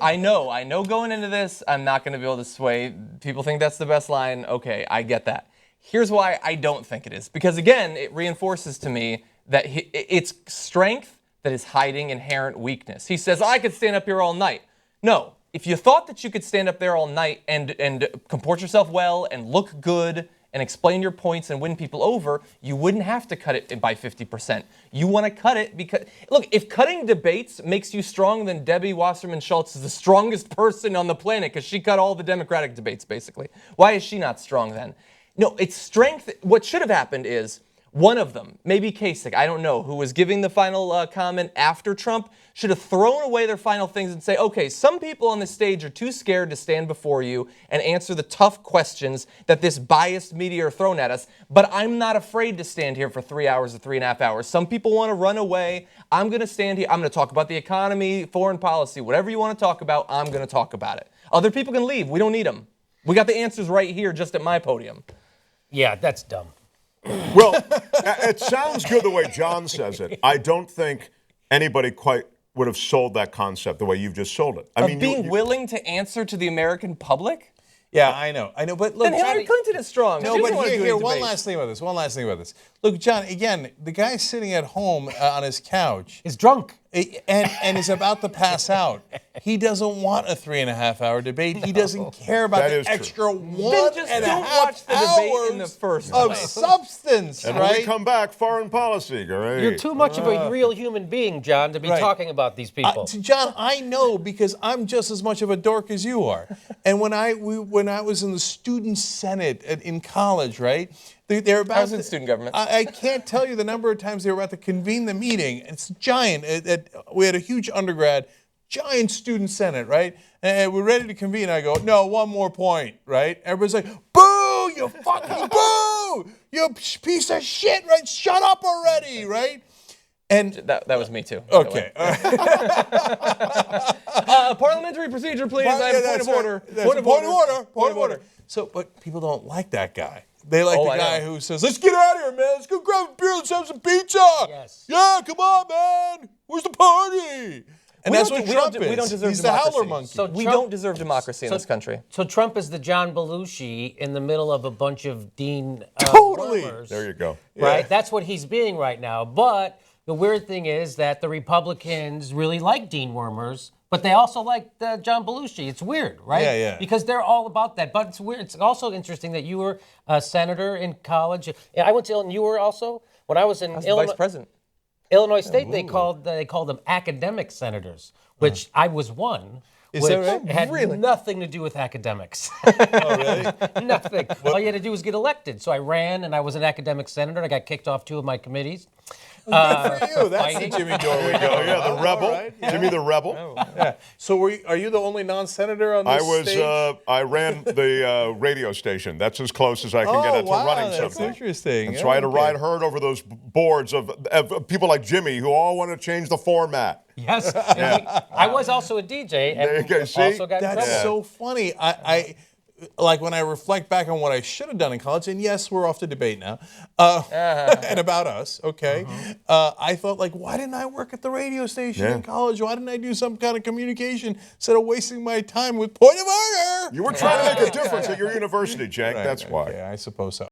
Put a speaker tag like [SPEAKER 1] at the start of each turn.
[SPEAKER 1] I know going into this, I'm not going to be able to sway. People think that's the best line. Okay, I get that. Here's why I don't think it is. Because again, it reinforces to me that it's strength that is hiding inherent weakness. He says, I could stand up here all night. No, if you thought that you could stand up there all night and comport yourself well and look good and explain your points and win people over, you wouldn't have to cut it by 50%. You want to cut it because, look, if cutting debates makes you strong, then Debbie Wasserman Schultz is the strongest person on the planet because she cut all the Democratic debates, basically. Why is she not strong then? No, it's strength. What should have happened is one of them, maybe Kasich, I don't know, who was giving the final comment after Trump, should have thrown away their final things and say, okay, some people on the stage are too scared to stand before you and answer the tough questions that this biased media are throwing at us, but I'm not afraid to stand here for 3 hours or 3.5 hours. Some people want to run away. I'm going to stand here. I'm going to talk about the economy, foreign policy, whatever you want to talk about, I'm going to talk about it. Other people can leave. We don't need them. We got the answers right here just at my podium.
[SPEAKER 2] Yeah, that's dumb.
[SPEAKER 3] Well, it sounds good the way John says it. I don't think anybody quite would have sold that concept the way you've just sold it. I mean,
[SPEAKER 1] being willing to answer to the American public?
[SPEAKER 4] Yeah, I know. But look,
[SPEAKER 1] then Hillary Clinton is strong.
[SPEAKER 4] No, but here, one last thing about this. Look, John, again, the guy sitting at home on his couch
[SPEAKER 2] is drunk
[SPEAKER 4] and is about to pass out. He doesn't want a 3.5-hour debate. He doesn't care about the extra 1.5 hours
[SPEAKER 1] in the first
[SPEAKER 4] of substance.
[SPEAKER 3] And
[SPEAKER 4] right?
[SPEAKER 3] when we come back, foreign policy. Great.
[SPEAKER 2] You're too much of a real human being, John, to be talking about these people.
[SPEAKER 4] John, I know because I'm just as much of a dork as you are. And when I was in the student senate in college, right? They're about
[SPEAKER 1] I was in student government.
[SPEAKER 4] I can't tell you the number of times they were about to convene the meeting. It's giant. We had a huge undergrad, giant student senate, right? And we're ready to convene. I go, no, one more point, right? Everybody's like, boo, you fucking boo, you piece of shit, right? Shut up already, right? And
[SPEAKER 1] that was me too.
[SPEAKER 4] Okay.
[SPEAKER 1] Parliamentary procedure, please. I have a point of order.
[SPEAKER 4] Point of order. So, but people don't like that guy. They like the guy who says, let's get out of here, man. Let's go grab a beer. Let's have some pizza.
[SPEAKER 2] Yes.
[SPEAKER 4] Yeah, come on, man. Where's the party? And that's what Trump is.
[SPEAKER 1] We don't deserve
[SPEAKER 4] He's
[SPEAKER 1] democracy.
[SPEAKER 4] the howler monkey.
[SPEAKER 2] So
[SPEAKER 1] we don't deserve democracy in this country.
[SPEAKER 2] So Trump is the John Belushi in the middle of a bunch of Dean
[SPEAKER 4] Totally.
[SPEAKER 2] wormers,
[SPEAKER 3] There you go.
[SPEAKER 2] right?
[SPEAKER 4] Yeah.
[SPEAKER 2] That's what he's being right now. But the weird thing is that the Republicans really like Dean Wormers, but they also like John Belushi. It's weird, right?
[SPEAKER 4] Yeah.
[SPEAKER 2] Because they're all about that. But it's weird. It's also interesting that you were a senator in college. I went to Illinois. You were also? When I was in Illinois,
[SPEAKER 1] Vice president.
[SPEAKER 2] Illinois State, they called them academic senators, which I was one.
[SPEAKER 4] Is
[SPEAKER 2] which
[SPEAKER 4] that right?
[SPEAKER 2] had
[SPEAKER 1] Really?
[SPEAKER 2] nothing to do with academics.
[SPEAKER 4] Oh, really?
[SPEAKER 2] Nothing. All you had to do was get elected. So I ran, and I was an academic senator, and I got kicked off 2 of my committees.
[SPEAKER 4] Good for you. That's
[SPEAKER 2] fighting.
[SPEAKER 4] the Jimmy Dore we know.
[SPEAKER 3] Yeah, the rebel.
[SPEAKER 4] Right, yeah.
[SPEAKER 3] Jimmy the rebel.
[SPEAKER 4] Yeah. So are you the only non-senator on this stage?
[SPEAKER 3] I ran the radio station. That's as close as I can get to running
[SPEAKER 4] that's
[SPEAKER 3] something.
[SPEAKER 4] interesting.
[SPEAKER 3] And so I had to ride herd over those boards of people like Jimmy who all want to change the format.
[SPEAKER 2] Yes. I was also a DJ, and
[SPEAKER 3] There you go. See?
[SPEAKER 2] also got in
[SPEAKER 4] That's
[SPEAKER 2] trouble.
[SPEAKER 4] so funny. I like when I reflect back on what I should have done in college, and yes, we're off to debate now, and about us, okay? I thought, like, why didn't I work at the radio station in college? Why didn't I do some kind of communication instead of wasting my time with point of order?
[SPEAKER 3] You were trying to make a difference at your university, Jake. That's why.
[SPEAKER 4] Yeah, I suppose so.